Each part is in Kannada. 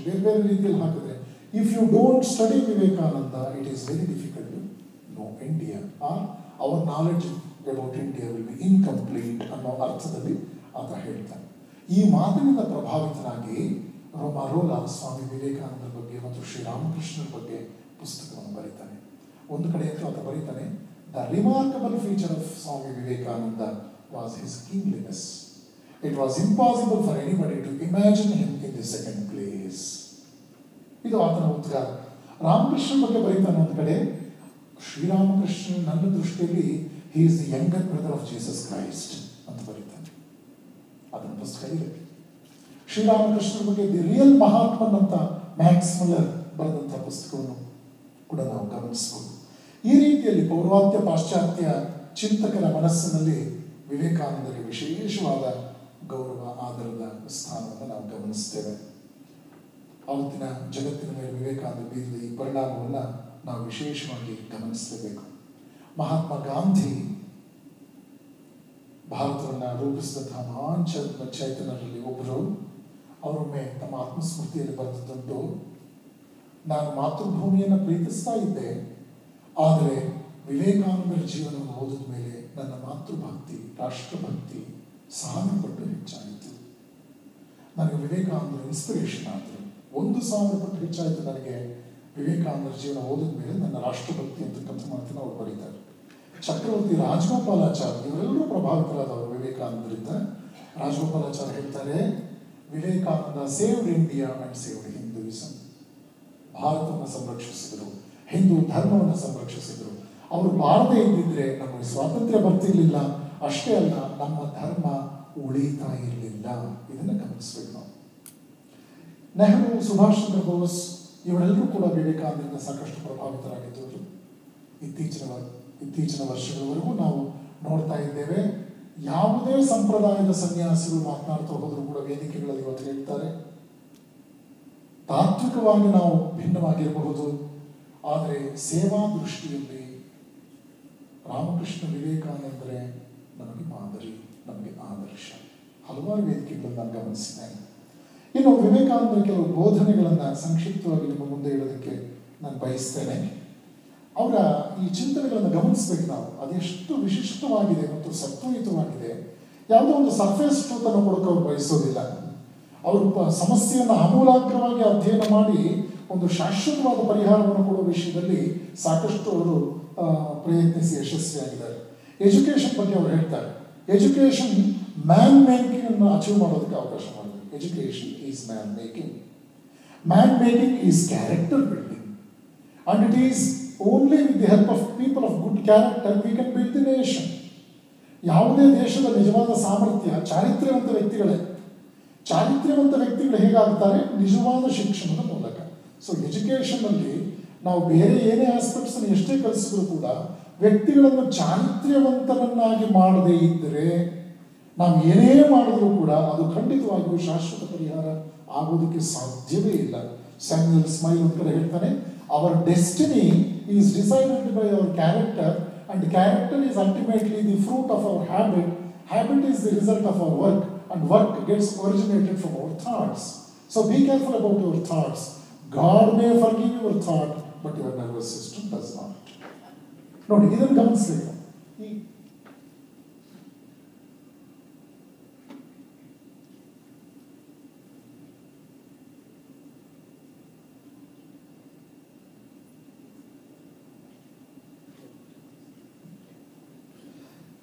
ಬೇರೆ ಬೇರೆ ರೀತಿಯಲ್ಲಿ ಹಾಕಿದ್ರೆ, if you don't study Vivekananda it is very difficult to know India, or our knowledge about India will be incomplete ಅನ್ನೋ ಅರ್ಥದಲ್ಲಿ ಆತ ಹೇಳ್ತಾನೆ. ಈ ಮಾತಿನಿಂದ ಪ್ರಭಾವಿತನಾಗಿ ರೋಮಾರೋಲಾ ಸ್ವಾಮಿ ವಿವೇಕಾನಂದರ ಬಗ್ಗೆ ಮತ್ತು ಶ್ರೀರಾಮಕೃಷ್ಣರ ಬಗ್ಗೆ ಪುಸ್ತಕವನ್ನು ಬರೀತಾನೆ. ಒಂದು ಕಡೆ ಅಂತೂ ಆತ ಬರೀತಾನೆ, the remarkable feature of Swami Vivekananda was his kingliness. It was impossible for anybody to imagine him in the second place. ಇದು ಆತನ ಉದ್ಗಾರ. ರಾಮಕೃಷ್ಣ ಬಗ್ಗೆ ಬರೀತಾನೆ ಒಂದು ಕಡೆ, ಶ್ರೀರಾಮಕೃಷ್ಣ ನನ್ನ ದೃಷ್ಟಿಯಲ್ಲಿ he is the younger brother of Jesus Christ ಅಂತ ಬರೀತಾನೆ. ಅದನ್ನು ಪುಸ್ತಕ ಇದೆ. ಶ್ರೀರಾಮಕೃಷ್ಣರ ಬಗ್ಗೆ ದಿ ರಿಯಲ್ ಮಹಾತ್ಮನ್ ಅಂತ ಮ್ಯಾಕ್ಸ್ ಮುಲ್ಲರ್ ಬರೆದಂತಹ ಪುಸ್ತಕವನ್ನು ಕೂಡ ನಾವು ಗಮನಿಸಬಹುದು. ಈ ರೀತಿಯಲ್ಲಿ ಪೌರ್ವಾತ್ಯ ಪಾಶ್ಚಾತ್ಯ ಚಿಂತಕರ ಮನಸ್ಸಿನಲ್ಲಿ ವಿವೇಕಾನಂದರಿಗೆ ವಿಶೇಷವಾದ ಗೌರವ ಆಧಾರದ ಸ್ಥಾನವನ್ನು ನಾವು ಗಮನಿಸ್ತೇವೆ. ಆವತ್ತಿನ ಜಗತ್ತಿನ ಮೇಲೆ ವಿವೇಕಾನಂದ ಬೀರಿದ ಈ ಪರಿಣಾಮವನ್ನು ನಾವು ವಿಶೇಷವಾಗಿ ಗಮನಿಸಲೇಬೇಕು. ಮಹಾತ್ಮ ಗಾಂಧಿ ಭಾರತವನ್ನು ರೂಪಿಸಿದಂತಹ ಮಹಾನ್ ಚೈತನ್ಯರಲ್ಲಿ ಒಬ್ಬರು. ಅವರೊಮ್ಮೆ ತಮ್ಮ ಆತ್ಮಸ್ಮೃತಿಯಲ್ಲಿ ಬರೆದದ್ದು, ನಾನು ಮಾತೃಭೂಮಿಯನ್ನು ಪ್ರೀತಿಸ್ತಾ ಇದ್ದೆ, ಆದರೆ ವಿವೇಕಾನಂದರ ಜೀವನವನ್ನು ಓದಿದ ಮೇಲೆ ನನ್ನ ಮಾತೃಭಕ್ತಿ, ರಾಷ್ಟ್ರಭಕ್ತಿ 1000 ಪಟ್ಟು ಹೆಚ್ಚಾಯಿತು. ನನಗೆ ವಿವೇಕಾನಂದರ ಇನ್ಸ್ಪಿರೇಷನ್ ಆದರು. 1000 ಪಟ್ಟು ಹೆಚ್ಚಾಯಿತು ನನಗೆ ವಿವೇಕಾನಂದರ ಜೀವನ ಓದಿದ ಮೇಲೆ ನನ್ನ ರಾಷ್ಟ್ರಭಕ್ತಿ ಅಂತಕ್ಕಂಥ ಮಾತನ್ನು ಅವರು ಬರೀತಾರೆ. ಚಕ್ರವರ್ತಿ ರಾಜಗೋಪಾಲಾಚಾರ್ ಇವರೆಲ್ಲರೂ ಪ್ರಭಾವಿತರಾದವರು ವಿವೇಕಾನಂದರಿಂದ. ರಾಜಗೋಪಾಲಾಚಾರ್ ಹೇಳ್ತಾರೆ, Vivekananda saved India and saved Hinduism. ಭಾರತವನ್ನು ಸಂರಕ್ಷಿಸಿದರು, ಹಿಂದೂ ಧರ್ಮವನ್ನು ಸಂರಕ್ಷಿಸಿದರು. ಅವರು ಬಾರದೇ ಇದ್ದಿದ್ರೆ ನಮಗೆ ಸ್ವಾತಂತ್ರ್ಯ ಬರ್ತಿರ್ಲಿಲ್ಲ, ಅಷ್ಟೇ ಅಲ್ಲ ನಮ್ಮ ಧರ್ಮ ಉಳಿತಾ ಇರಲಿಲ್ಲ. ಇದನ್ನು ಗಮನಿಸಬೇಕು ನಾವು. ನೆಹರು, ಸುಭಾಷ್ ಚಂದ್ರ ಬೋಸ್ ಇವರೆಲ್ಲರೂ ಕೂಡ ವಿವೇಕಾನಂದರಿಂದ ಸಾಕಷ್ಟು ಪ್ರಭಾವಿತರಾಗಿದ್ದರು. ಇತ್ತೀಚಿನ ವರ್ಷಗಳವರೆಗೂ ನಾವು ನೋಡ್ತಾ ಇದ್ದೇವೆ. ಯಾವುದೇ ಸಂಪ್ರದಾಯದ ಸನ್ಯಾಸಿಗಳು ಮಾತನಾಡ್ತಾ ಹೋದರೂ ಕೂಡ ವೇದಿಕೆಗಳಲ್ಲಿ ಇವತ್ತು ಹೇಳ್ತಾರೆ, ತಾತ್ವಿಕವಾಗಿ ನಾವು ಭಿನ್ನವಾಗಿರಬಹುದು, ಆದರೆ ಸೇವಾ ದೃಷ್ಟಿಯಲ್ಲಿ ರಾಮಕೃಷ್ಣ ವಿವೇಕಾನಂದರೇ ನಮಗೆ ಮಾದರಿ, ನಮಗೆ ಆದರ್ಶ. ಹಲವಾರು ವೇದಿಕೆಗಳನ್ನು ನಾನು ಗಮನಿಸಿದ್ದೇನೆ. ಇನ್ನು ವಿವೇಕಾನಂದರ ಕೆಲವು ಬೋಧನೆಗಳನ್ನು ಸಂಕ್ಷಿಪ್ತವಾಗಿ ನಿಮ್ಮ ಮುಂದೆ ಇಡೋದಕ್ಕೆ ನಾನು ಬಯಸ್ತೇನೆ. ಅವರ ಈ ಚಿಂತನೆಗಳನ್ನು ಗಮನಿಸಬೇಕು ನಾವು. ಅದೆಷ್ಟು ವಿಶಿಷ್ಟವಾಗಿದೆ ಮತ್ತು ಸತ್ವಯುತವಾಗಿದೆ. ಯಾವುದೋ ಒಂದು ಸರ್ಫೇಸ್ ಟ್ರೂತನ್ನು ಕೊಡೋಕೆ ಅವರು ಬಯಸೋದಿಲ್ಲ. ಅವರು ಸಮಸ್ಯೆಯನ್ನು ಆಮೂಲಾಗ್ರವಾಗಿ ಅಧ್ಯಯನ ಮಾಡಿ ಒಂದು ಶಾಶ್ವತವಾದ ಪರಿಹಾರವನ್ನು ಕೊಡುವ ವಿಷಯದಲ್ಲಿ ಸಾಕಷ್ಟು ಅವರು ಪ್ರಯತ್ನಿಸಿ ಯಶಸ್ವಿಯಾಗಿದ್ದಾರೆ. ಎಜುಕೇಷನ್ ಬಗ್ಗೆ ಅವರು ಹೇಳ್ತಾರೆ, ಎಜುಕೇಷನ್ ಮ್ಯಾನ್ ಮೇಕಿಂಗ್ ಅನ್ನು ಅಚೀವ್ ಮಾಡೋದಕ್ಕೆ ಅವಕಾಶ ಮಾಡಿದೆ. Education is man making. Man making is character building, and it is only with the help of people of good character we can build the nation. ಯಾವುದೇ ದೇಶದ ನಿಜವಾದ ಸಾಮರ್ಥ್ಯ ಚಾರಿತ್ರ್ಯವಂತ ವ್ಯಕ್ತಿಗಳೇ. ಚಾರಿತ್ರ್ಯವಂತ ವ್ಯಕ್ತಿಗಳು ಹೇಗಾಗ್ತಾರೆ? ನಿಜವಾದ ಶಿಕ್ಷಣದ ಮೂಲಕ. ಸೊ ಎಜುಕೇಷನ್ನಲ್ಲಿ ನಾವು ಬೇರೆ ಏನೇ ಆಸ್ಪೆಕ್ಟ್ಸ್ ಅನ್ನು ಎಷ್ಟೇ ಕಲಿಸಿದ್ರು ಕೂಡ ವ್ಯಕ್ತಿಗಳನ್ನು ಚಾರಿತ್ರ್ಯವಂತರನ್ನಾಗಿ ಮಾಡದೇ ಇದ್ದರೆ ನಾವು ಏನೇ ಮಾಡಿದ್ರೂ ಕೂಡ ಅದು ಖಂಡಿತವಾಗಿಯೂ ಶಾಶ್ವತ ಪರಿಹಾರ ಆಗೋದಕ್ಕೆ ಸಾಧ್ಯವೇ ಇಲ್ಲ. ಸ್ಯಾಮ್ಯುಯಲ್ ಸ್ಮೈಲ್ ಒಂದು ಕಡೆ ಹೇಳ್ತಾನೆ, our destiny is decided by our character and character is ultimately the fruit of our habit. Habit is the result of our work, and work gets originated from our thoughts. So be careful about your thoughts. God may forgive your thought, but your nervous system does not. ನೋಡಿ, ಇದನ್ನು ಗಮನಿಸಬೇಕು.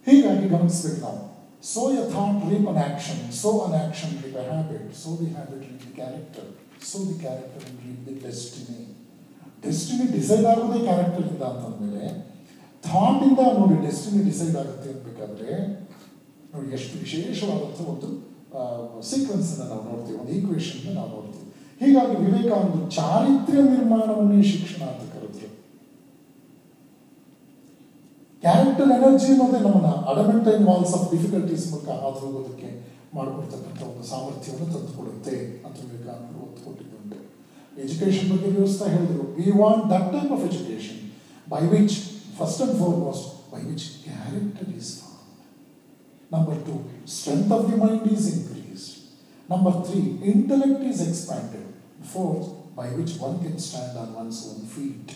ಹೀಗಾಗಿ ಗಮನಿಸಬೇಕು ನಾವು. Sow a thought, reap an action. Sow an action, reap a habit. Sow the habit, reap the character. Sow the character and reap the destiny. Destiny decide ಆಗೋದೇ ಕ್ಯಾರೆಕ್ಟರ್ ಇಂದ ಅಂತಂದ್ಮೇಲೆ ಥಾಟ್ ಇಂದ ನೋಡಿ ಡೆಸ್ಟಿನಿ ಡಿಸೈಡ್ ಆಗುತ್ತೆ ಅನ್ಬೇಕಾದ್ರೆ ನೋಡಿ ಎಷ್ಟು ವಿಶೇಷವಾದಂಥ ಒಂದು ಸೀಕ್ವೆನ್ಸ್ ಅನ್ನು ನಾವು ನೋಡ್ತೀವಿ, ಒಂದು ಈಕ್ವೇಶನ್ ನಾವು ನೋಡ್ತೀವಿ. ಹೀಗಾಗಿ ವಿವೇಕಾನಂದ ಚಾರಿತ್ರ್ಯ ನಿರ್ಮಾಣವನ್ನೇ ಶಿಕ್ಷಣ ಅಂತ ಕರೆದ್ರು. ಕ್ಯಾರೆಕ್ಟರ್ ಎನರ್ಜಿ ಅನ್ನೋದೇ ನಮ್ಮನ್ನ ಅಡಮೆಂಟೈನ್ ವಾಲ್ಸ್ ಆಫ್ ಡಿಫಿಕಲ್ಟೀಸ್ ಮೂಲಕ ಹಾದು ಹೋಗೋದಕ್ಕೆ ಮಾಡಿಕೊಡ್ತಕ್ಕಂಥ ಒಂದು ಸಾಮರ್ಥ್ಯವನ್ನು ತಂದುಕೊಡುತ್ತೆ ಅಂತ ವಿವೇಕಾನಂದರು ಒತ್ತು ಕೊಟ್ಟಿದ್ದುಂಟು. ಎಜುಕೇಷನ್ ಬಗ್ಗೆ ವ್ಯವಸ್ಥೆ ಹೇಳಿದ್ರು, we want that type of education by which first and foremost by which character is found. Number 2, strength of the mind is increased. Number 3, intellect is expanded. fourth, by which one can stand on one's own feet.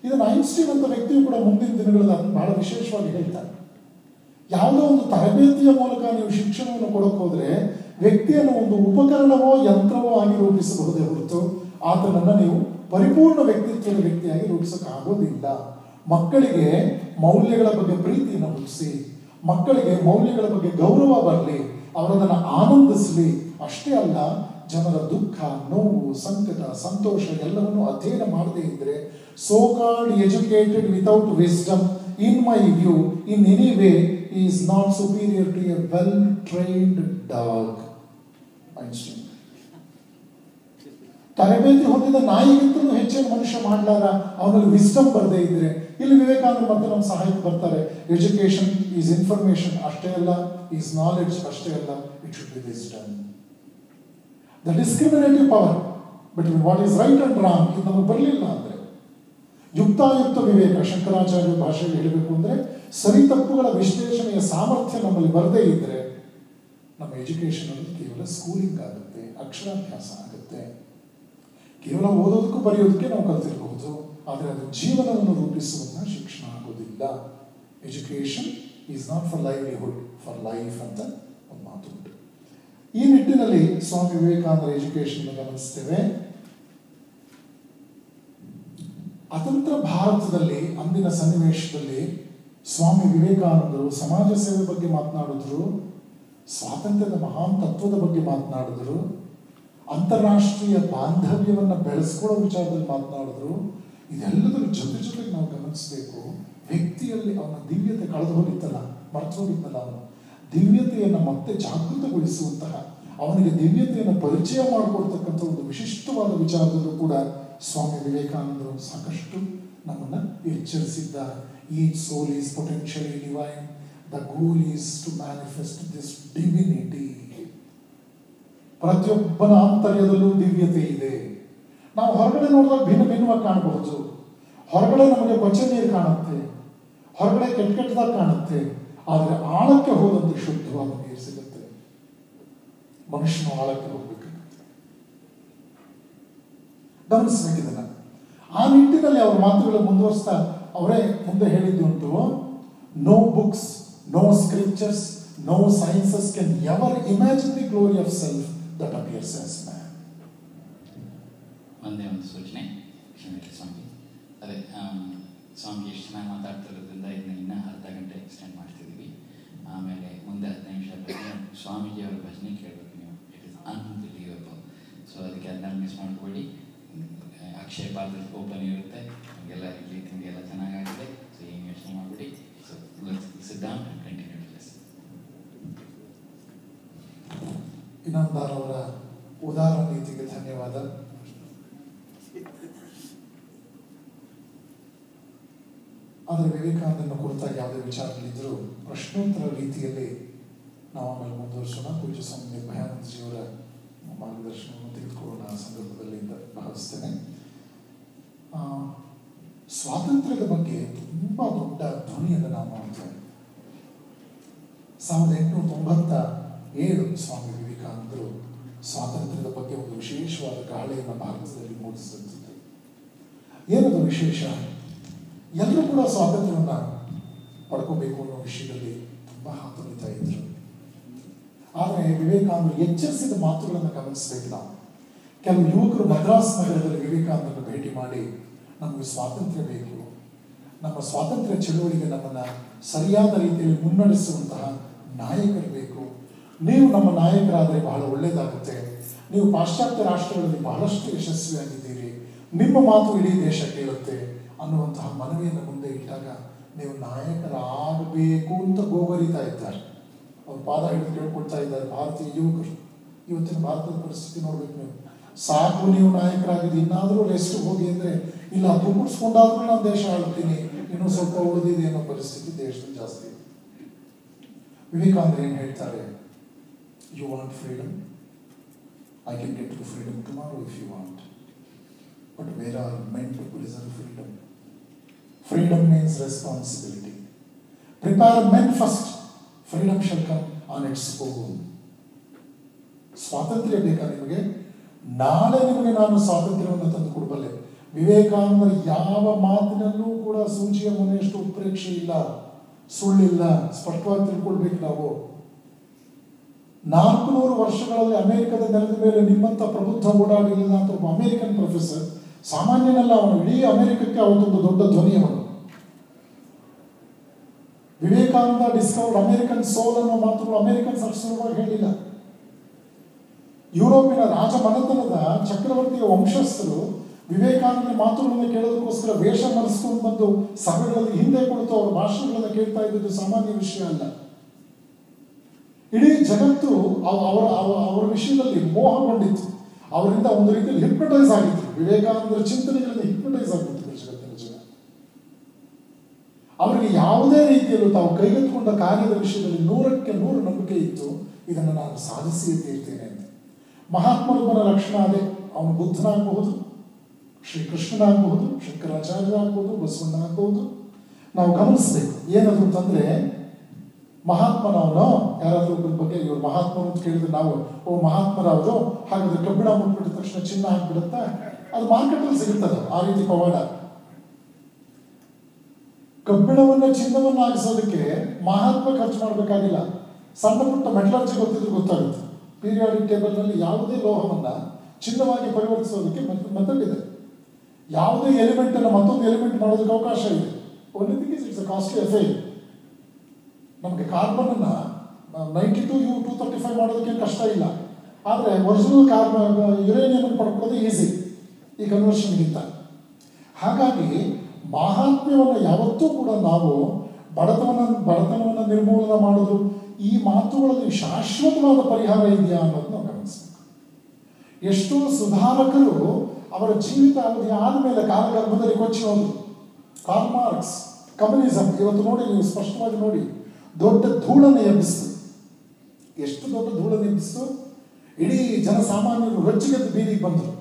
ಇದನ್ನು ಐನ್ಸ್ಟೀನ್ ಅಂತ ವ್ಯಕ್ತಿಯು ಕೂಡ ಮುಂದಿನ ದಿನಗಳಲ್ಲಿ ಅದನ್ನು ಬಹಳ ವಿಶೇಷವಾಗಿ ಹೇಳ್ತಾರೆ. ಯಾವುದೋ ಒಂದು ತರಬೇತಿಯ ಮೂಲಕ ನೀವು ಶಿಕ್ಷಣವನ್ನು ಕೊಡಕ್ಕೆ ಹೋದ್ರೆ ವ್ಯಕ್ತಿಯನ್ನು ಒಂದು ಉಪಕರಣವೋ ಯಂತ್ರವೋ ಆಗಿ ರೂಪಿಸಬಹುದೇ ಹೊರತು ಆತನನ್ನು ನೀವು ಪರಿಪೂರ್ಣ ವ್ಯಕ್ತಿತ್ವದ ವ್ಯಕ್ತಿಯಾಗಿ ರೂಪಿಸಕ್ಕಾಗೋದಿಲ್ಲ. ಮಕ್ಕಳಿಗೆ ಮೌಲ್ಯಗಳ ಬಗ್ಗೆ ಪ್ರೀತಿಯನ್ನು ಹುಟ್ಟಿಸಿ, ಮಕ್ಕಳಿಗೆ ಮೌಲ್ಯಗಳ ಬಗ್ಗೆ ಗೌರವ ಬರಲಿ, ಅವರದನ್ನು ಆನಂದಿಸಲಿ. ಅಷ್ಟೇ ಅಲ್ಲ, ಜನರ ದುಃಖ, ನೋವು, ಸಂಕಟ, ಸಂತೋಷ ಎಲ್ಲವನ್ನೂ ಅಧ್ಯಯನ ಮಾಡದೇ ಇದ್ರೆ so called educated without wisdom in my view in any way is not superior to a well trained dog. Einstein. ತರಬೇತಿ ಹೊಂದಿದ ನಾಯಿಗಿಂತಲೂ ಹೆಚ್ಚಿನ ಮನುಷ್ಯ ಮಾಡಲಾರ ಅವನಲ್ಲಿ ವಿಸ್ಡಮ್ ಬರದೇ ಇದ್ರೆ. ಇಲ್ಲಿ ವಿವೇಕಾನಂದ ಮತ್ತೆ ನಮ್ಮ ಸಹಾಯಕ್ಕೆ ಬರ್ತಾರೆ. ಎಜುಕೇಶನ್ ಈಸ್ ಇನ್ಫಾರ್ಮೇಶನ್ ಅಷ್ಟೇ ಅಲ್ಲ, ಈಸ್ ನಾಲೆಡ್ಜ್ ಅಷ್ಟೇ ಅಲ್ಲ, it should be wisdom. The ಡಿಸ್ಕ್ರಿಮಿನೇಟಿವ್ power between what is right and wrong ಇದು ನಮಗೆ ಬರಲಿಲ್ಲ ಅಂದ್ರೆ, ಯುಕ್ತಾಯುಕ್ತ ವಿವೇಕ, ಶಂಕರಾಚಾರ್ಯ ಭಾಷೆಯಲ್ಲಿ ಹೇಳಬೇಕು ಅಂದ್ರೆ ಸರಿ ತಪ್ಪುಗಳ ವಿಶ್ಲೇಷಣೆಯ ಸಾಮರ್ಥ್ಯ ನಮ್ಮಲ್ಲಿ ಬರದೇ ಇದ್ರೆ ನಮ್ಮ ಎಜುಕೇಶನ್ ಅಲ್ಲಿ ಕೇವಲ ಸ್ಕೂಲಿಂಗ್ ಆಗುತ್ತೆ, ಅಕ್ಷರಾಭ್ಯಾಸ ಆಗುತ್ತೆ. ಕೇವಲ ಓದೋದಕ್ಕೂ ಬರೆಯೋದಕ್ಕೆ ನಾವು ಕಲ್ತಿರಬಹುದು, ಆದರೆ ಅದು ಜೀವನವನ್ನು ರೂಪಿಸುವಂತಹ ಶಿಕ್ಷಣ ಆಗೋದಿಲ್ಲ. Education is not for livelihood, for life ಅಂತ ಒಂದು ಮಾತು ಉಂಟು. ಈ ನಿಟ್ಟಿನಲ್ಲಿ ಸ್ವಾಮಿ ವಿವೇಕಾನಂದರ ಎಜುಕೇಶನ್ ಗಮನಿಸ್ತೇವೆ. ಅತಂತ್ರ ಭಾರತದಲ್ಲಿ ಅಂದಿನ ಸನ್ನಿವೇಶದಲ್ಲಿ ಸ್ವಾಮಿ ವಿವೇಕಾನಂದರು ಸಮಾಜ ಸೇವೆ ಬಗ್ಗೆ ಮಾತನಾಡಿದ್ರು, ಸ್ವಾತಂತ್ರ್ಯದ ಮಹಾನ್ ತತ್ವದ ಬಗ್ಗೆ ಮಾತನಾಡಿದ್ರು, ಅಂತಾರಾಷ್ಟ್ರೀಯ ಬಾಂಧವ್ಯವನ್ನು ಬೆಳೆಸ್ಕೊಳ್ಳೋ ವಿಚಾರದಲ್ಲಿ ಮಾತನಾಡಿದ್ರು. ಇದೆಲ್ಲದರ ಜೊತೆಗೆ ನಾವು ಗಮನಿಸಬೇಕು, ವ್ಯಕ್ತಿಯಲ್ಲಿ ಅವನ ದಿವ್ಯತೆ ಕಳೆದು ಹೋಗಿತ್ತಲ್ಲ, ಮರೆತು ಹೋಗಿತ್ತಲ್ಲ, ಅವನು ದಿವ್ಯತೆಯನ್ನು ಮತ್ತೆ ಜಾಗೃತಗೊಳಿಸುವಂತಹ, ಅವನಿಗೆ ದಿವ್ಯತೆಯನ್ನು ಪರಿಚಯ ಮಾಡಿಕೊಡ್ತಕ್ಕಂಥ ಒಂದು ವಿಶಿಷ್ಟವಾದ ವಿಚಾರದಲ್ಲೂ ಕೂಡ ಸ್ವಾಮಿ ವಿವೇಕಾನಂದರು ಸಾಕಷ್ಟು ನಮ್ಮನ್ನು ಎಚ್ಚರಿಸಿದ್ದಾರೆ. Each soul is potentially divine, the goal is to manifest this divinity. ಪ್ರತಿಯೊಬ್ಬನ ಆಂತರ್ಯದಲ್ಲೂ ದಿವ್ಯತೆ ಇದೆ. ನಾವು ಹೊರಗಡೆ ನೋಡಿದಾಗ ಭಿನ್ನ ಭಿನ್ನವಾಗಿ ಕಾಣಬಹುದು. ಹೊರಗಡೆ ನಮಗೆ ಕೊಚ್ಚೆ ನೀರು ಕಾಣುತ್ತೆ, ಹೊರಗಡೆ ಕೆಟ್ಟದಾಗಿ ಕಾಣುತ್ತೆ, ಆದರೆ ಆಳಕ್ಕೆ ಹೋದಂತೆ ಶುದ್ಧವಾದ ನೀರು ಸಿಗುತ್ತೆ. ಮನುಷ್ಯನು ಆಳಕ್ಕೆ ಹೋಗ್ಬೇಕಾಗುತ್ತೆ, ಗಮನಿಸಬೇಕಿದನ್ನ. ಆ ನಿಟ್ಟಿನಲ್ಲಿ ಅವರ ಮಾತುಗಳು ಮುಂದುವರಿಸ್ತಾ ಅವರೇ ಮುಂದೆ ಹೇಳಿದ್ದುಂಟು, no books, no scriptures, no sciences can ever imagine the glory of self that appears as man. ಒಂದೇ ಒಂದು ಸೂಚನೆ, ಕ್ಷಮಿಸಿ ಸ್ವಾಮಿ. ಅದೇ ಸ್ವಾಮಿ ಎಷ್ಟು ಚೆನ್ನಾಗಿ ಮಾತಾಡ್ತಿರೋದ್ರಿಂದ ಇದನ್ನ ಇನ್ನೂ ಅರ್ಧ ಗಂಟೆ ಎಕ್ಸ್ಟೆಂಡ್ ಮಾಡ್ತಿದ್ದೀವಿ. ಆಮೇಲೆ ಮುಂದೆ 15 ನಿಮಿಷ ಭಜನೆ, ಸ್ವಾಮೀಜಿಯವರ ಭಜನೆ ಕೇಳಬೇಕು ನೀವು. It is unbelievable. ಸೊ ಅದಕ್ಕೆ ಅದನ್ನೆಲ್ಲ ಮಿಸ್ ಮಾಡ್ಕೊಳ್ಳಿ. ಅಕ್ಷಯ ಪಾತ್ರದ ಓಪನ್ ಇರುತ್ತೆ, ನಮಗೆಲ್ಲ ಇಡ್ಲಿ ತಿಂಡಿ ಎಲ್ಲ ಚೆನ್ನಾಗಾಗಿದೆ. ಸೊ ಏನು ಯೋಚನೆ ಮಾಡಿಬಿಡಿ. So sit down and continue to listen. Inamdar ಅವರ ಉದಾರ ನೀತಿಗೆ ಧನ್ಯವಾದ. ಆದರೆ ವಿವೇಕಾನಂದನ ಕುರಿತಾಗಿ ಯಾವುದೇ ವಿಚಾರಗಳಿದ್ದರೂ ಪ್ರಶ್ನೋತ್ತರ ರೀತಿಯಲ್ಲಿ ನಾವು ಆಮೇಲೆ ಮುಂದುವರಿಸೋಣ. ಪೂಜ್ಯ ಸ್ವಾಮಿ ಭಯಾನಂದಜಿಯವರ ಮಾರ್ಗದರ್ಶನವನ್ನು ತೆಗೆದುಕೊಳ್ಳೋಣ ಸಂದರ್ಭದಲ್ಲಿ ಅಂತ ಭಾವಿಸ್ತೇನೆ. ಸ್ವಾತಂತ್ರ್ಯದ ಬಗ್ಗೆ ತುಂಬ ದೊಡ್ಡ ಧ್ವನಿಯನ್ನು ನಾವು ಮಾಡ್ತೇವೆ. 1897 ಸ್ವಾಮಿ ವಿವೇಕಾನಂದರು ಸ್ವಾತಂತ್ರ್ಯದ ಬಗ್ಗೆ ಒಂದು ವಿಶೇಷವಾದ ಗಾಳಿಯನ್ನು ಭಾರತದಲ್ಲಿ ಮೂಡಿಸಿದಂಥದ್ದು. ಏನದು ವಿಶೇಷ? ಎಲ್ಲರೂ ಕೂಡ ಸ್ವಾತಂತ್ರ್ಯವನ್ನು ಪಡ್ಕೋಬೇಕು ಅನ್ನೋ ವಿಷಯದಲ್ಲಿ ತುಂಬ ಹಾತೊರಿತಾ ಇದ್ರು. ಆದರೆ ವಿವೇಕಾನಂದರು ಎಚ್ಚರಿಸಿದ ಮಾತುಗಳನ್ನು ಗಮನಿಸಬೇಕು ನಾವು. ಕೆಲವು ಯುವಕರು ಮದ್ರಾಸ್ ನಗರದಲ್ಲಿ ವಿವೇಕಾನಂದರನ್ನು ಭೇಟಿ ಮಾಡಿ, ನಮಗೆ ಸ್ವಾತಂತ್ರ್ಯ ಬೇಕು, ನಮ್ಮ ಸ್ವಾತಂತ್ರ್ಯ ಚಳುವಳಿಗೆ ನಮ್ಮನ್ನು ಸರಿಯಾದ ರೀತಿಯಲ್ಲಿ ಮುನ್ನಡೆಸುವಂತಹ ನಾಯಕರು ಬೇಕು, ನೀವು ನಮ್ಮ ನಾಯಕರಾದರೆ ಬಹಳ ಒಳ್ಳೆಯದಾಗುತ್ತೆ, ನೀವು ಪಾಶ್ಚಾತ್ಯ ರಾಷ್ಟ್ರಗಳಲ್ಲಿ ಬಹಳಷ್ಟು ಯಶಸ್ವಿಯಾಗಿದ್ದೀರಿ, ನಿಮ್ಮ ಮಾತು ಇಡೀ ದೇಶ ಕೇಳುತ್ತೆ ಅನ್ನುವಂತಹ ಮನವಿಯನ್ನು ಮುಂದೆ ಇಟ್ಟಾಗ ನೀವು ನಾಯಕರಾಗಬೇಕು ಅಂತ ಗೋಗರಿತಾ ಇದ್ದಾರೆ. ಅವ್ರು ಪಾದ ಹಿಡಿದು ಕೇಳ್ಕೊಳ್ತಾ ಇದ್ದಾರೆ ಭಾರತೀಯ ಯುವಕರು. ಇವತ್ತಿನ ಭಾರತದ ಪರಿಸ್ಥಿತಿ ನೋಡ್ಬೇಕು ನೀವು. ಸಾಕು ನೀವು ನಾಯಕರಾಗಿದ್ದು, ಇನ್ನಾದರೂ ರೆಸ್ಟ್ ಹೋಗಿ ಅಂದರೆ ಇಲ್ಲ ತುಗುಡ್ಸ್ಕೊಂಡಾದ್ರೂ ನಾನು ದೇಶ ಆಳ್ತೀನಿ, ಇನ್ನೂ ಸ್ವಲ್ಪ ಉಳಿದಿದೆ ಅನ್ನೋ ಪರಿಸ್ಥಿತಿ ದೇಶದಲ್ಲಿ ಜಾಸ್ತಿ ಇದೆ. ವಿವೇಕಾನಂದರು ಏನು ಹೇಳ್ತಾರೆ? You want freedom, I can get you freedom tomorrow if you want, but where are meant to preserve freedom? Freedom means responsibility. Prepare men first, freedom shall come on its own. ಸ್ವಾತಂತ್ರ್ಯ ಬೇಕಾ ನಿಮಗೆ? ನಾಳೆ ನಿಮಗೆ ನಾನು ಸ್ವಾತಂತ್ರ್ಯವನ್ನು ತಂದು ಕೊಡಬಲ್ಲೆ. ವಿವೇಕಾನಂದರು ಯಾವ ಮಾತಿನಲ್ಲೂ ಕೂಡ ಸೂಜಿಯ ಮುನೆಯಷ್ಟು ಉತ್ಪ್ರೇಕ್ಷೆ ಇಲ್ಲ, ಸುಳ್ಳಿಲ್ಲ. ಸ್ಪಷ್ಟವಾಗಿ ತಿಳ್ಕೊಳ್ಬೇಕು ನಾವು. 400 ವರ್ಷಗಳಲ್ಲಿ ಅಮೆರಿಕದ ನೆಲದ ಮೇಲೆ ನಿಮ್ಮಂತ ಪ್ರಬುದ್ಧ ಓಡಾಡಿಲ್ಲ ಅಂತ ಒಬ್ಬ ಅಮೆರಿಕನ್ ಪ್ರೊಫೆಸರ್, ಸಾಮಾನ್ಯನಲ್ಲ ಅವನು, ಇಡೀ ಅಮೆರಿಕಕ್ಕೆ ಅವತ್ತೊಂದು ದೊಡ್ಡ ಧ್ವನಿಯವನು. ವಿವೇಕಾನಂದ ಡಿಸ್ಕವರ್ಡ್ ಅಮೆರಿಕನ್ ಸೋಲ್ ಅನ್ನೋ ಮಾತುಗಳು ಅಮೆರಿಕನ್ಸ್ ಅಷ್ಟು ಸುಲಭವಾಗಿ ಹೇಳಿಲ್ಲ. ಯುರೋಪಿನ ರಾಜಮನೆತನದ ಚಕ್ರವರ್ತಿಯ ವಂಶಸ್ಥರು ವಿವೇಕಾನಂದ ಮಾತುಗಳನ್ನು ಕೇಳೋದಕ್ಕೋಸ್ಕರ ವೇಷ ಮರೆಸ್ಕೊಂಡು ಬಂದು ಸಭೆಗಳಲ್ಲಿ ಹಿಂದೆ ಕುಳಿತು ಅವರ ಭಾಷಣಗಳನ್ನು ಕೇಳ್ತಾ ಇದ್ದುದು ಸಾಮಾನ್ಯ ವಿಷಯ ಅಲ್ಲ. ಇಡೀ ಜಗತ್ತು ಅವರ ವಿಷಯದಲ್ಲಿ ಮೋಹಗೊಂಡಿತ್ತು. ಅವರಿಂದ ಒಂದು ರೀತಿಯಲ್ಲಿ ಹಿಪ್ನಟೈಸ್ ಆಗಿತ್ತು. ವಿವೇಕಾನಂದರ ಚಿಂತನೆಗಳಿಂದ ಹಿಪ್ನಟೈಸ್ ಆಗಿತ್ತು ಜಗತ್ತಿನ ಜನ. ಅವರಿಗೆ ಯಾವುದೇ ರೀತಿಯಲ್ಲೂ ತಾವು ಕೈಗೆತ್ತಿಕೊಂಡ ಕಾರ್ಯದ ವಿಷಯದಲ್ಲಿ 100ಕ್ಕೆ 100 ನಂಬಿಕೆ ಇತ್ತು. ಇದನ್ನು ನಾನು ಸಾಧಿಸಿಯೇ ತೀರ್ತೇನೆ ಅಂತ. ಮಹಾತ್ಮರೊಬ್ಬನ ಲಕ್ಷಣ ಅದೇ. ಅವನು ಬುದ್ಧನಾಗಬಹುದು, ಶ್ರೀಕೃಷ್ಣನಾಗಬಹುದು, ಶಂಕರಾಚಾರ್ಯರಾಗಬಹುದು, ಬಸವಣ್ಣ ಆಗಬಹುದು. ನಾವು ಗಮನಿಸಬೇಕು ಏನದು ಅಂತಂದ್ರೆ, ಮಹಾತ್ಮನವನು ಯಾರಾದ್ರೂ ಒಬ್ಬರ ಬಗ್ಗೆ ಇವರು ಮಹಾತ್ಮರು ಅಂತ ಕೇಳಿದ್ರೆ ನಾವು ಓ ಮಹಾತ್ಮರವರು ಹಾಗಾದ್ರೆ ಕಬ್ಬಿಣ ಮುಟ್ಬಿಟ್ಟ ತಕ್ಷಣ ಚಿನ್ನ ಹಾಕ್ಬಿಡುತ್ತಾ? ಅದು ಮಾರ್ಕೆಟಲ್ಲಿ ಸಿಗುತ್ತದೆ ಆ ರೀತಿ ಪವಾಡ. ಕಬ್ಬಿಣವನ್ನ ಚಿನ್ನವನ್ನ ಆಗಿಸೋದಕ್ಕೆ ಮಹಾತ್ಮ ಖರ್ಚು ಮಾಡಬೇಕಾಗಿಲ್ಲ. ಸಣ್ಣ ಪುಟ್ಟ ಮೆಟಲರ್ಜಿ ಗೊತ್ತಿದ್ರು ಗೊತ್ತಾಗುತ್ತೆ. ಪೀರಿಯಾಡಿಕ್ ಟೇಬಲ್ ನಲ್ಲಿ ಯಾವುದೇ ಲೋಹವನ್ನ ಚಿನ್ನವಾಗಿ ಪರಿವರ್ತಿಸೋದಕ್ಕೆ ಮೆಥಡ್ ಇದೆ. ಯಾವುದೇ ಎಲಿಮೆಂಟ್ ಅನ್ನ ಮತ್ತೊಂದು ಎಲಿಮೆಂಟ್ ಮಾಡೋದಕ್ಕೆ ಅವಕಾಶ ಇದೆ. Only thing is it's a costly affair. ನಮಗೆ ಕಾರ್ಬನ್ ಅನ್ನ 92U235 ಮಾಡೋದಕ್ಕೆ ಕಷ್ಟ ಇಲ್ಲ. ಆದರೆ ಒರಿಜಿನಲ್ ಯುರೇನಿಯಂ ಅನ್ನು ಪಡ್ಕೊಳ್ಳೋದು ಈಸಿ ಈ ಕನ್ವರ್ಷನ್ಗಿಂತ. ಹಾಗಾಗಿ ಮಹಾತ್ಮ್ಯವನ್ನು ಯಾವತ್ತೂ ಕೂಡ ನಾವು ಬಡತನವನ್ನು ನಿರ್ಮೂಲನ ಮಾಡೋದು, ಈ ಮಾತುಗಳಲ್ಲಿ ಶಾಶ್ವತವಾದ ಪರಿಹಾರ ಇದೆಯಾ ಅನ್ನೋದು ನಾವು ಗಮನಿಸಬೇಕು. ಎಷ್ಟೋ ಸುಧಾರಕರು ಅವರ ಜೀವಿತ ಅವಧಿ ಆದಮೇಲೆ ಕಾಲಗರ್ಭದಲ್ಲಿ ಕೊಚ್ಚಿ ಹೋದರು. ಕಾರ್ಲ್ ಮಾರ್ಕ್ಸ್ ಕಮ್ಯುನಿಸಂ ಇವತ್ತು ನೋಡಿ, ನೀವು ಸ್ಪಷ್ಟವಾಗಿ ನೋಡಿ, ದೊಡ್ಡ ಧೂಳನ್ನು ಎಬ್ಬಿಸ್ತು. ಎಷ್ಟು ದೊಡ್ಡ ಧೂಳನ್ನು ಎಬ್ಬಿಸ್ತು, ಇಡೀ ಜನಸಾಮಾನ್ಯರು ರೊಚ್ಚಿಗೆದ್ದು ಬೀದಿಗೆ ಬಂದರು.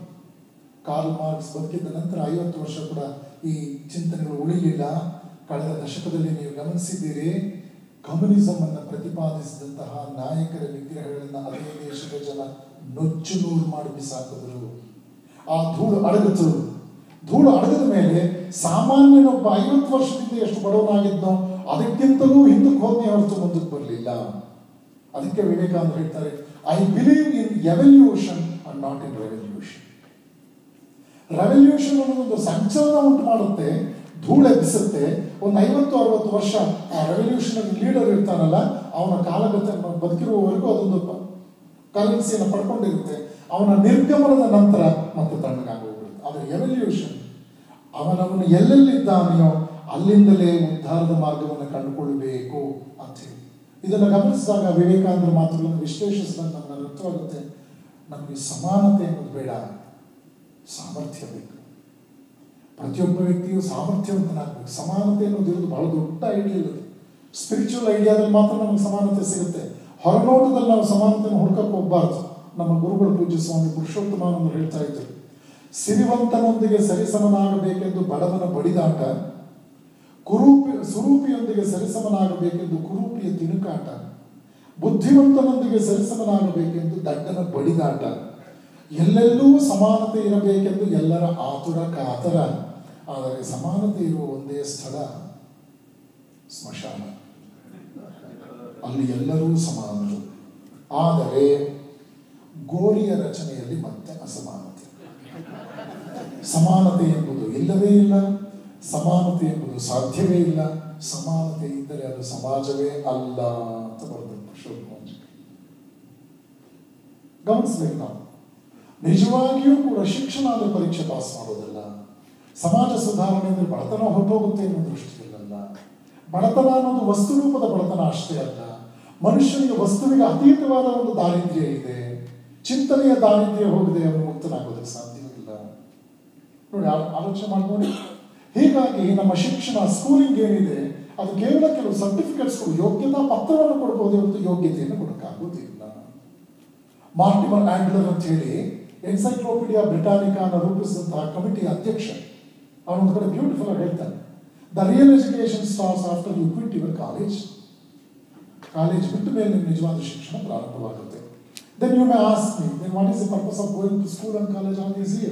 ಕಾರ್ಲ್ ಮಾರ್ಕ್ಸ್ ಬದುಕಿದ್ದ ನಂತರ 50 ವರ್ಷ ಕೂಡ ಈ ಚಿಂತನೆಗಳು ಉಳಿಲಿಲ್ಲ. ಕಳೆದ ದಶಕದಲ್ಲಿ ನೀವು ಗಮನಿಸಿದ್ದೀರಿ, ಕಮ್ಯುನಿಸಂ ಅನ್ನು ಪ್ರತಿಪಾದಿಸಿದಂತಹ ನಾಯಕರ ವಿಗ್ರಹಗಳನ್ನು ಅದೇ ದೇಶದ ಜನ ನೊಚ್ಚು ನೂರು ಮಾಡಿ ಬಿಸಾಕಿದ್ರು. ಆ ಧೂಳು ಅಡಗಿತು. ಧೂಳು ಅಡಗದ ಮೇಲೆ ಸಾಮಾನ್ಯನೊಬ್ಬ 50 ವರ್ಷದಿಂದ ಎಷ್ಟು ಬಡವನಾಗಿದ್ನೋ ಅದಕ್ಕಿಂತಲೂ ಹಿಂದಕ್ಕೆ ಹೋದ್ನೇ ಹೊರತು ಮುಂದಕ್ಕೆ ಬರಲಿಲ್ಲ. ಅದಕ್ಕೆ ವಿವೇಕಾನಂದ ಹೇಳ್ತಾರೆ, I believe in evolution and not in revolution. Revolution ಅನ್ನೋದೊಂದು ಸಂಚಲನ ಉಂಟು ಮಾಡುತ್ತೆ, ಧೂಳು ಎಬ್ಬಿಸುತ್ತೆ. ಒಂದು 50-60 ವರ್ಷ ಆ ರೆವಲ್ಯೂಷನ್ ಲೀಡರ್ ಇರ್ತಾನಲ್ಲ, ಅವನ ಕಾಲಗತ ಬದುಕಿರುವವರೆಗೂ ಅದೊಂದು ಕರೆನ್ಸಿಯನ್ನು ಪಡ್ಕೊಂಡಿರುತ್ತೆ. ಅವನ ನಿರ್ಗಮನದ ನಂತರ ಮತ್ತೆ ತಣ್ಣಗಾಗೋಗ್ಬಿಡುತ್ತೆ. ಆದರೆ ಎವಲ್ಯೂಷನ್ ಅವನವನು ಎಲ್ಲೆಲ್ಲಿದ್ದಾನೆಯೋ ಅಲ್ಲಿಂದಲೇ ಉದ್ಧಾರದ ಮಾರ್ಗವನ್ನು ಕಂಡುಕೊಳ್ಳಬೇಕು ಅಂತ ಹೇಳಿ. ಇದನ್ನು ಗಮನಿಸಿದಾಗ ವಿವೇಕಾನಂದರ ಮಾತುಗಳನ್ನು ವಿಶ್ಲೇಷಿಸಿದಾಗ ನಮಗೆ ಅರ್ಥವಾಗುತ್ತೆ, ನಮಗೆ ಸಮಾನತೆ ಅನ್ನೋದು ಬೇಡ, ಸಾಮರ್ಥ್ಯ ಬೇಕು. ಪ್ರತಿಯೊಬ್ಬ ವ್ಯಕ್ತಿಯು ಸಾಮರ್ಥ್ಯವಂತನಾಗಬೇಕು. ಸಮಾನತೆ ಅನ್ನೋದು ಇರೋದು ಬಹಳ ದೊಡ್ಡ ಐಡಿಯಾ. ಅದು ಸ್ಪಿರಿಚುವಲ್ ಐಡಿಯಾದಲ್ಲಿ ಮಾತ್ರ ನಮಗೆ ಸಮಾನತೆ ಸಿಗುತ್ತೆ. ಹೊರನೋಟದಲ್ಲಿ ನಾವು ಸಮಾನತೆಯನ್ನು ಹುಡುಕಕ್ಕೆ ಹೋಗಬಾರ್ದು. ನಮ್ಮ ಗುರುಗಳು ಪೂಜ್ಯ ಸ್ವಾಮಿ ಪುರುಷೋತ್ತಮಾನಂದರು ಹೇಳ್ತಾ ಇದ್ದರು, ಸಿರಿವಂತನೊಂದಿಗೆ ಸರಿಸಮನಾಗಬೇಕೆಂದು ಬಡವನ ಬಡಿದಾಟ, ಸುರೂಪಿಯೊಂದಿಗೆ ಸರಿಸಮನಾಗಬೇಕೆಂದು ಕುರೂಪಿಯ ತಿಣುಕಾಟ, ಬುದ್ಧಿವಂತನೊಂದಿಗೆ ಸರಿಸಮನಾಗಬೇಕೆಂದು ದಡ್ಡನ ಬಡಿದಾಟ, ಎಲ್ಲೆಲ್ಲೂ ಸಮಾನತೆ ಇರಬೇಕೆಂದು ಎಲ್ಲರ ಆತುರ ಕಾತರ. ಆದರೆ ಸಮಾನತೆ ಇರುವ ಒಂದೇ ಸ್ಥಳ ಸ್ಮಶಾನ. ಅಲ್ಲಿ ಎಲ್ಲರೂ ಸಮಾನರು. ಆದರೆ ಗೋರಿಯ ರಚನೆಯಲ್ಲಿ ಮತ್ತೆ ಅಸಮಾನತೆ. ಸಮಾನತೆ ಎಂಬುದು ಇಲ್ಲವೇ ಇಲ್ಲ, ಸಮಾನತೆ ಎಂಬುದು ಸಾಧ್ಯವೇ ಇಲ್ಲ. ಸಮಾನತೆ ಇದ್ದರೆ ಅದು ಸಮಾಜವೇ ಅಲ್ಲ ಅಂತ ಬರೆದರು ಶಿವಕುಮಾರ್. ಗಮನಿಸ್ಬೇಕು ನಾವು. ನಿಜವಾಗಿಯೂ ಕೂಡ ಶಿಕ್ಷಣ ಅಂದರೆ ಪರೀಕ್ಷೆ ಪಾಸ್ ಮಾಡೋದಲ್ಲ. ಸಮಾಜ ಸುಧಾರಣೆ ಅಂದರೆ ಬಡತನ ಹೊರಟೋಗುತ್ತೆ ಅನ್ನೋ ದೃಷ್ಟಿಯಲ್ಲ. ಬಡತನ ಅನ್ನೋದು ವಸ್ತು ರೂಪದ ಬಡತನ ಅಷ್ಟೇ ಅಲ್ಲ. ಮನುಷ್ಯನಿಗೆ ವಸ್ತುವಿಗೆ ಅತೀತವಾದ ಒಂದು ದಾರಿದ್ರ್ಯ ಇದೆ. ಚಿಂತನೆಯ ದಾರಿದ್ರ್ಯ ಹೋಗದೆ ಅವನು ಮುಕ್ತನಾಗೋದಕ್ಕೆ ಸಾಧ್ಯವಿಲ್ಲ. ನೋಡಿ, ಆಲೋಚನೆ ಮಾಡ್ಕೊಂಡು. ಹೀಗಾಗಿ ನಮ್ಮ ಶಿಕ್ಷಣ, ಸ್ಕೂಲಿಂಗ್ ಏನಿದೆ, ಅದು ಕೇವಲ ಕೆಲವು ಸರ್ಟಿಫಿಕೇಟ್ಸ್ಗಳು, ಯೋಗ್ಯತಾ ಪತ್ರವನ್ನು ಕೊಡಬಹುದು ಹೊರತು ಯೋಗ್ಯತೆಯನ್ನು ಕೊಡಕ್ಕಾಗೋದಿಲ್ಲ. ಮಾರ್ಟಿಮರ್ ಆಂಗ್ಲರ್ ಅಂತ ಹೇಳಿ ಎನ್ಸೈಕ್ಲೋಪೀಡಿಯಾ ಬ್ರಿಟಾನಿಕಾನ ರೂಪಿಸಿದಂತಹ ಕಮಿಟಿಯ ಅಧ್ಯಕ್ಷ, ಅವನೊಂದು ಕಡೆ ಬ್ಯೂಟಿಫುಲ್ ಆಗಿ ಹೇಳ್ತಾನೆ, the real education starts after you quit your college. College ಬಿಟ್ಟ ಮೇಲೆ ನಿಮ್ಮ ನಿಜವಾದ ಶಿಕ್ಷಣ ಪ್ರಾರಂಭವಾಗುತ್ತೆ. Then you may ask me, then what is the purpose of going to school and college all these years?